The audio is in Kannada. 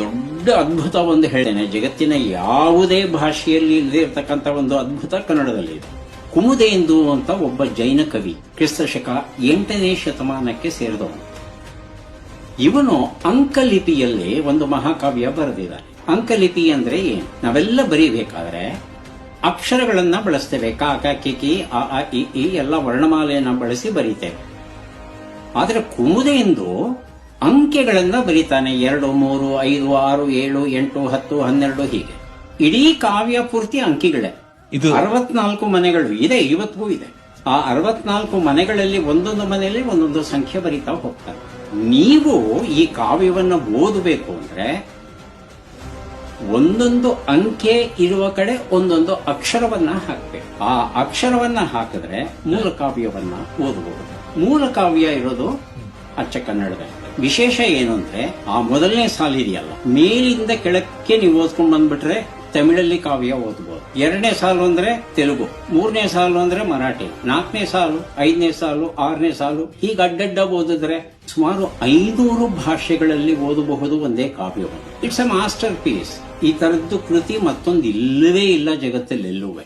ದೊಡ್ಡ ಅದ್ಭುತ ಒಂದು ಹೇಳ್ತೇನೆ. ಜಗತ್ತಿನ ಯಾವುದೇ ಭಾಷೆಯಲ್ಲಿ ಇಲ್ಲದೆ ಇರತಕ್ಕಂಥ ಒಂದು ಅದ್ಭುತ ಕನ್ನಡದಲ್ಲಿದೆ. ಕುಮುದೇಂದು ಅಂತ ಒಬ್ಬ ಜೈನ ಕವಿ, ಕ್ರಿಸ್ತಶಕ 8ನೇ ಶತಮಾನಕ್ಕೆ ಸೇರಿದವನು. ಇವನು ಅಂಕಲಿಪಿಯಲ್ಲಿ ಒಂದು ಮಹಾಕಾವ್ಯ ಬರೆದಿದ್ದಾನೆ. ಅಂಕಲಿಪಿ ಅಂದ್ರೆ ಏನು? ನಾವೆಲ್ಲ ಬರೀಬೇಕಾದ್ರೆ ಅಕ್ಷರಗಳನ್ನ ಬಳಸ್ತೇವೆ. ಕ ಕ ಕಿ ಕಿ ಅ ಆ ಇ ಈ ಎಲ್ಲ ವರ್ಣಮಾಲೆಯನ್ನ ಬಳಸಿ ಬರೀತೇವೆ. ಆದರೆ ಕುಮುದೇಂದು ಅಂಕೆಗಳನ್ನ ಬರೀತಾನೆ. 2, 3, 5, 6, 7, 8, 10, 12 ಹೀಗೆ. ಇಡೀ ಕಾವ್ಯ ಪೂರ್ತಿ ಅಂಕಿಗಳೇ. 64 ಮನೆಗಳು ಇದೆ, ಇವತ್ತಿಗೂ ಇದೆ. ಆ 64 ಮನೆಗಳಲ್ಲಿ ಒಂದೊಂದು ಮನೆಯಲ್ಲಿ ಒಂದೊಂದು ಸಂಖ್ಯೆ ಬರೀತಾ ಹೋಗ್ತಾರೆ. ನೀವು ಈ ಕಾವ್ಯವನ್ನ ಓದಬೇಕು ಅಂದ್ರೆ ಒಂದೊಂದು ಅಂಕೆ ಇರುವ ಕಡೆ ಒಂದೊಂದು ಅಕ್ಷರವನ್ನ ಹಾಕಬೇಕು. ಆ ಅಕ್ಷರವನ್ನ ಹಾಕಿದ್ರೆ ಮೂಲ ಕಾವ್ಯವನ್ನ ಓದಬಹುದು. ಮೂಲ ಕಾವ್ಯ ಇರೋದು ಅಚ್ಚ ಕನ್ನಡದಲ್ಲಿ. ವಿಶೇಷ ಏನು ಅಂದ್ರೆ ಆ ಮೊದಲನೇ ಸಾಲು ಇದೆಯಲ್ಲ, ಮೇಲಿಂದ ಕೆಳಕ್ಕೆ ನೀವು ಓದ್ಕೊಂಡು ಬಂದ್ಬಿಟ್ರೆ ತಮಿಳಲ್ಲಿ ಕಾವ್ಯ ಓದಬಹುದು. 2ನೇ ಸಾಲು ಅಂದ್ರೆ ತೆಲುಗು, 3ನೇ ಸಾಲು ಅಂದ್ರೆ ಮರಾಠಿ, 4ನೇ ಸಾಲು, 5ನೇ ಸಾಲು, 6ನೇ ಸಾಲು ಹೀಗೆ ಅಡ್ಡಡ್ಡ ಓದಿದ್ರೆ ಸುಮಾರು 500 ಭಾಷೆಗಳಲ್ಲಿ ಓದಬಹುದು ಒಂದೇ ಕಾವ್ಯವನ್ನು. It's a masterpiece. ಈ ತರದ್ದು ಕೃತಿ ಮತ್ತೊಂದು ಇಲ್ಲವೇ ಇಲ್ಲ ಜಗತ್ತಲ್ಲೆಲ್ಲುವೆ.